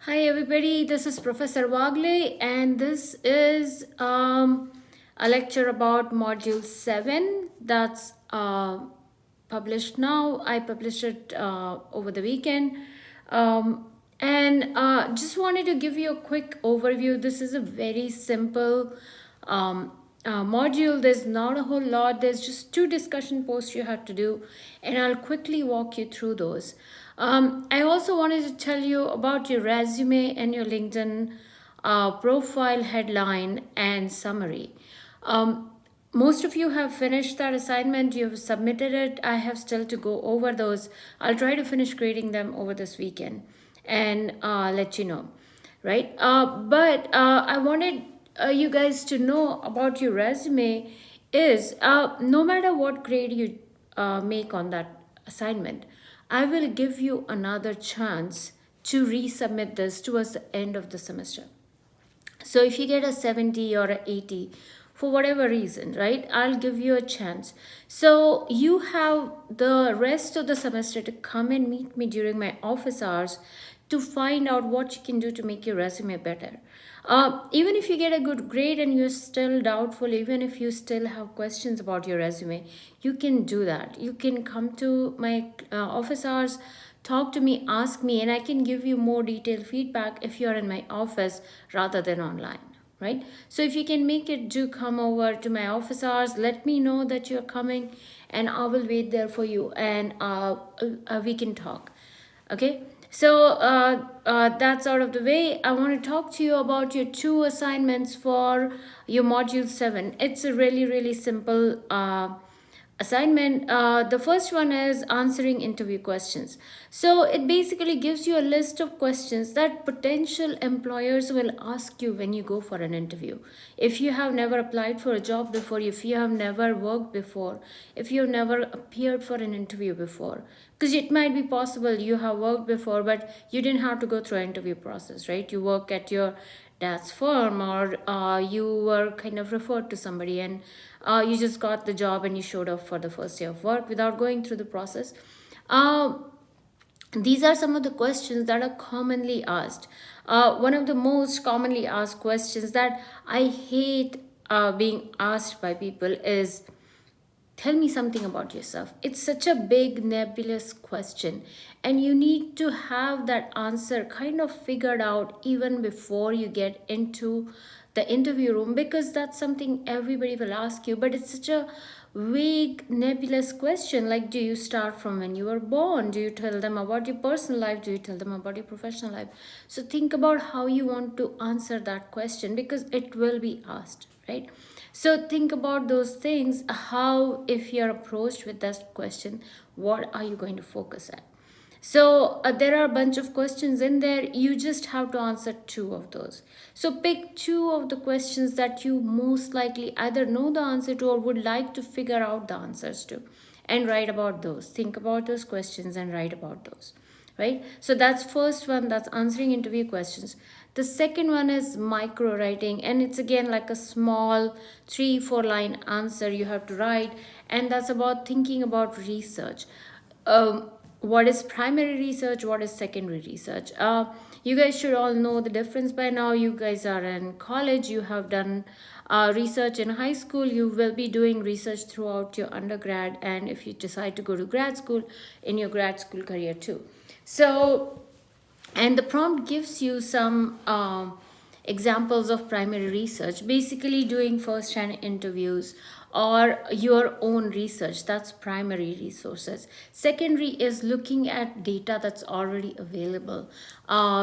Hi everybody, this is Professor Wagle and this is a lecture about Module 7 that's published now. I published it over the weekend and just wanted to give you a quick overview. This is a very simple module. There's not a whole lot. There's just two discussion posts you have to do, and I'll quickly walk you through those. I also wanted to tell you about your resume and your LinkedIn profile headline and summary. Most of you have finished that assignment, you have submitted it. I have still to go over those. I'll try to finish grading them over this weekend and let you know, right? But I wanted you guys to know about your resume is no matter what grade you make on that assignment, I will give you another chance to resubmit this towards the end of the semester. So if you get a 70 or a 80 for whatever reason, right, I'll give you a chance. So you have the rest of the semester to come and meet me during my office hours to find out what you can do to make your resume better. Even if you get a good grade and you're still doubtful, even if you still have questions about your resume, you can do that. You can come to my office hours, talk to me, ask me, and I can give you more detailed feedback if you're in my office rather than online, right? So if you can make it, do come over to my office hours, let me know that you're coming, and I will wait there for you, and we can talk. Okay, so that's out of the way. I want to talk to you about your two assignments for your module 7. It's a really simple assignment. The first one is answering interview questions. So it basically gives you a list of questions that potential employers will ask you when you go for an interview. If you have never applied for a job before, if you have never worked before, if you've never appeared for an interview before, because it might be possible you have worked before but you didn't have to go through an interview process, right? You work at your dad's firm, or you were kind of referred to somebody, and you just got the job and you showed up for the first day of work without going through the process. uh, these are some of the questions that are commonly asked. One of the most commonly asked questions that I hate being asked by people is, tell me something about yourself. It's such a big, nebulous question, and you need to have that answer kind of figured out even before you get into the interview room, because that's something everybody will ask you. But it's such a vague, nebulous question. Like, do you start from when you were born? Do you tell them about your personal life? Do you tell them about your professional life? So, think about how you want to answer that question, because it will be asked, right? So think about those things. How, if you're approached with that question, what are you going to focus at? So there are a bunch of questions in there. You just have to answer two of those. So pick two of the questions that you most likely either know the answer to or would like to figure out the answers to, and write about those. Think about those questions and write about those, right? So that's first one, that's answering interview questions. The second one is micro writing, and it's again like a small 3-4 line answer you have to write, and that's about thinking about research. What is primary research, what is secondary research? You guys should all know the difference by now. You guys are in college, you have done research in high school, you will be doing research throughout your undergrad, and if you decide to go to grad school, in your grad school career too. So, and the prompt gives you some examples of primary research, basically doing first hand interviews or your own research. That's primary resources. Secondary is looking at data that's already available,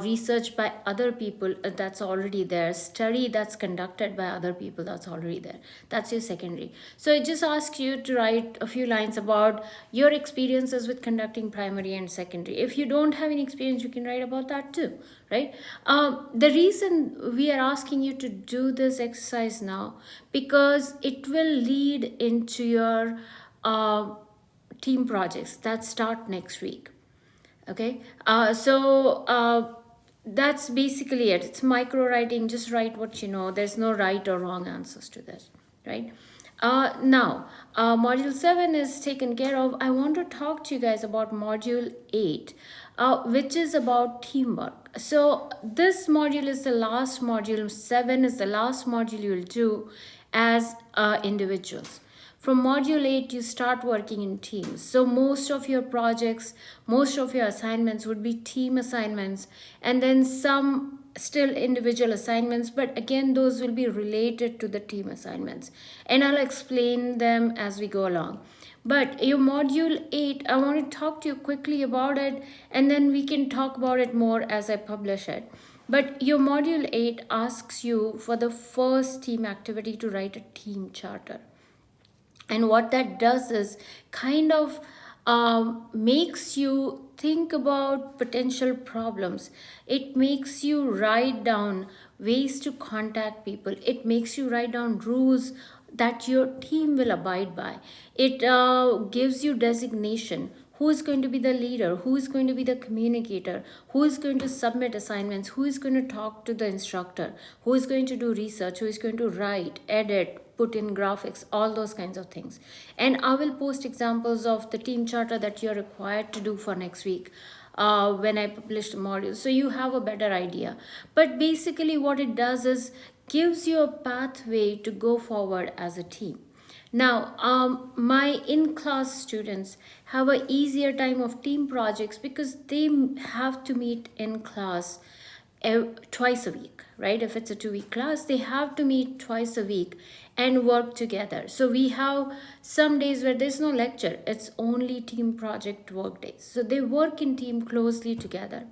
research by other people that's already there, study that's conducted by other people that's already there. That's your secondary. So it just asks you to write a few lines about your experiences with conducting primary and secondary. If you don't have any experience, you can write about that too, right? The reason we are asking you to do this exercise now, because it will lead into your team projects that start next week. Okay, that's basically it. It's micro writing. Just write what you know. There's no right or wrong answers to this, right? Now, module 7 is taken care of. I want to talk to you guys about module 8, which is about teamwork. So, this module is the last module, 7 is the last module you'll do as individuals. From module 8, you start working in teams. So, most of your projects, most of your assignments would be team assignments, and then some still individual assignments, but again those will be related to the team assignments, and I'll explain them as we go along. But your module 8, I want to talk to you quickly about it, and then we can talk about it more as I publish it. But your module 8 asks you for the first team activity to write a team charter. And what that does is kind of makes you think about potential problems. It makes you write down ways to contact people. It makes you write down rules that your team will abide by. It gives you designation. Who is going to be the leader? Who is going to be the communicator? Who is going to submit assignments? Who is going to talk to the instructor? Who is going to do research? Who is going to write, edit, put in graphics, all those kinds of things. And I will post examples of the team charter that you're required to do for next week when I publish the module, so you have a better idea. But basically what it does is gives you a pathway to go forward as a team. Now, my in-class students have an easier time of team projects because they have to meet in class twice a week, right? If it's a 2-week class, they have to meet twice a week and work together. So we have some days where there's no lecture, it's only team project work days. So they work in team closely together.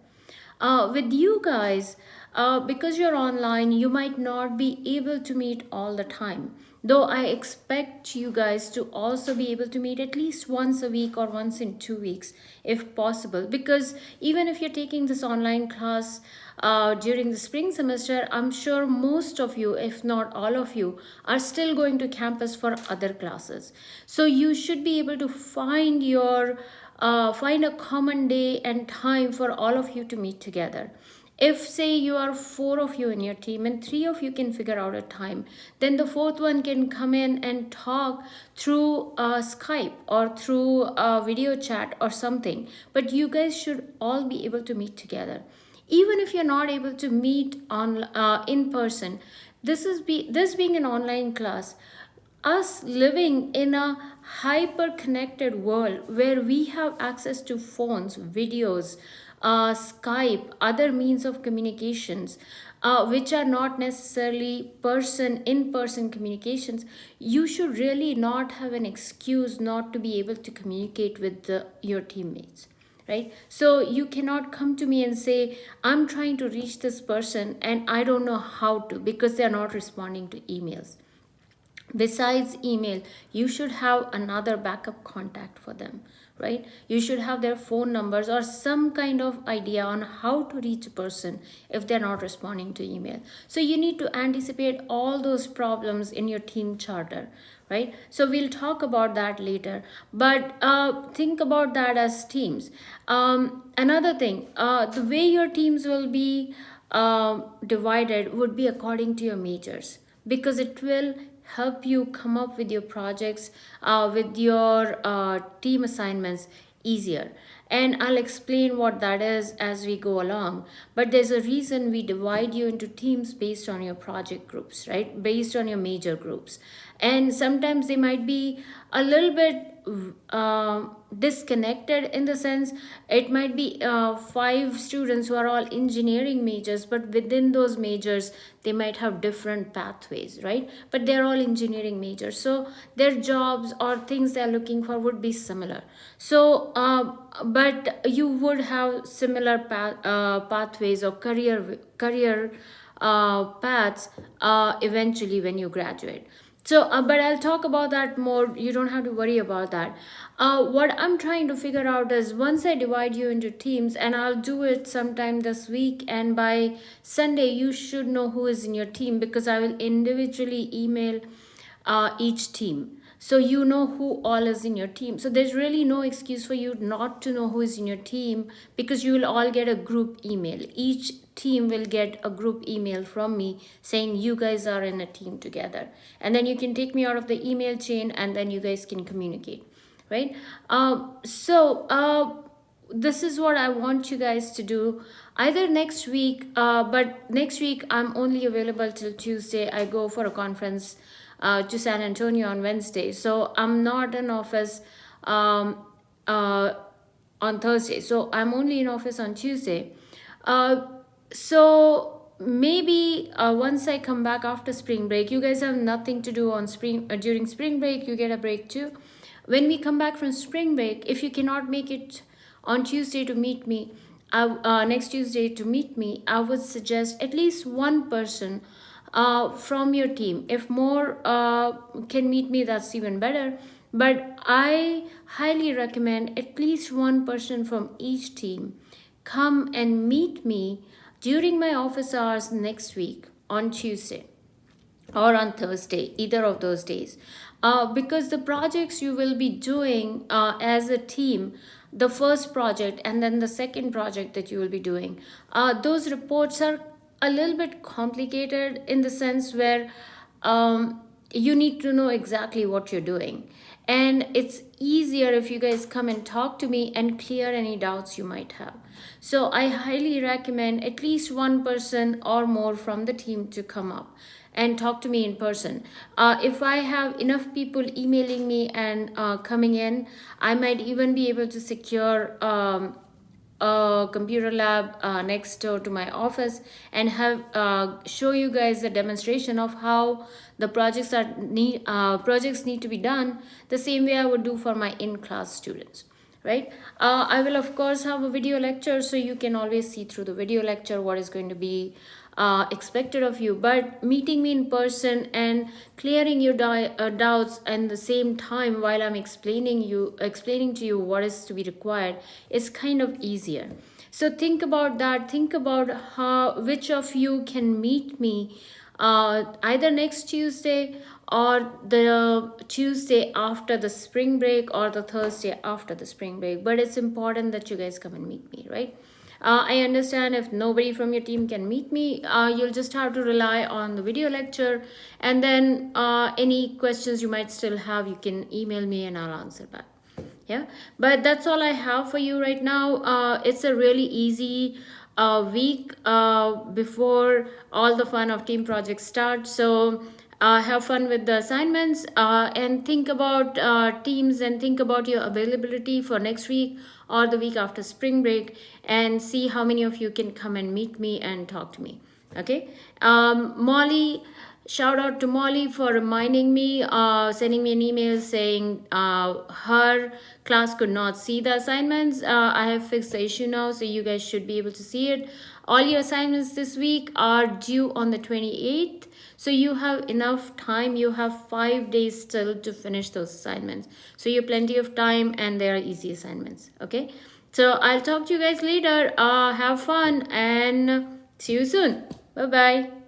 With you guys, because you're online, you might not be able to meet all the time. Though I expect you guys to also be able to meet at least once a week or once in 2 weeks if possible. Because even if you're taking this online class during the spring semester, I'm sure most of you, if not all of you, are still going to campus for other classes. So you should be able to find a common day and time for all of you to meet together. If say you are 4 of you in your team and 3 of you can figure out a time, then the 4th one can come in and talk through Skype or through video chat or something. But you guys should all be able to meet together. Even if you're not able to meet on in person, this being an online class, us living in a hyper connected world where we have access to phones, videos, Skype, other means of communications, which are not necessarily in-person communications, you should really not have an excuse not to be able to communicate with your teammates. Right? So you cannot come to me and say, I'm trying to reach this person and I don't know how to because they're not responding to emails. Besides email, you should have another backup contact for them, right? You should have their phone numbers or some kind of idea on how to reach a person if they're not responding to email. So you need to anticipate all those problems in your team charter, right? So we'll talk about that later, but think about that as teams. Another thing, the way your teams will be divided would be according to your majors, because it will help you come up with your projects with your team assignments easier. And I'll explain what that is as we go along. But there's a reason we divide you into teams based on your project groups, right? Based on your major groups. And sometimes they might be a little bit disconnected, in the sense it might be 5 students who are all engineering majors, but within those majors they might have different pathways, right? But they're all engineering majors, so their jobs or things they're looking for would be similar. So but you would have similar pathways or career paths eventually when you graduate. So, but I'll talk about that more. You don't have to worry about that. What I'm trying to figure out is, once I divide you into teams, and I'll do it sometime this week, and by Sunday, you should know who is in your team, because I will individually email each team. so you know who all is in your team. So there's really no excuse for you not to know who is in your team, because you will all get a group email. Each team will get a group email from me saying you guys are in a team together, and then you can take me out of the email chain, and then you guys can communicate, right? This is what I want you guys to do either next week, but next week I'm only available till Tuesday. I go for a conference to San Antonio on Wednesday, so I'm not in office um, uh, on Thursday, so I'm only in office on Tuesday. So maybe once I come back after spring break, you guys have nothing to do on spring during spring break, you get a break too. When we come back from spring break, if you cannot make it on Tuesday to meet me, next Tuesday to meet me, I would suggest at least one person from your team. If more can meet me, that's even better. But I highly recommend at least one person from each team come and meet me during my office hours next week on Tuesday or on Thursday, either of those days. Because the projects you will be doing as a team, the first project and then the second project that you will be doing, those reports are a little bit complicated in the sense where you need to know exactly what you're doing. And it's easier if you guys come and talk to me and clear any doubts you might have. So I highly recommend at least one person or more from the team to come up and talk to me in person. If I have enough people emailing me and coming in, I might even be able to secure a computer lab next door to my office and have show you guys a demonstration of how the projects need to be done the same way I would do for my in-class students, right? I will of course have a video lecture, so you can always see through the video lecture what is going to be expected of you. But meeting me in person and clearing your doubts and the same time while I'm explaining to you what is to be required is kind of easier. So think about that. Think about which of you can meet me either next Tuesday or the Tuesday after the spring break or the Thursday after the spring break. But it's important that you guys come and meet me, right? I understand if nobody from your team can meet me, you'll just have to rely on the video lecture, and then any questions you might still have, you can email me and I'll answer back. Yeah, but that's all I have for you right now. It's a really easy week before all the fun of team projects start. So have fun with the assignments and think about teams and think about your availability for next week or the week after spring break, and see how many of you can come and meet me and talk to me. Okay. Molly, shout out to Molly for reminding me, sending me an email saying her class could not see the assignments. I have fixed the issue now, so you guys should be able to see it. All your assignments this week are due on the 28th. So you have enough time. You have 5 days still to finish those assignments. So you have plenty of time, and they are easy assignments. Okay. So I'll talk to you guys later. Have fun and see you soon. Bye-bye.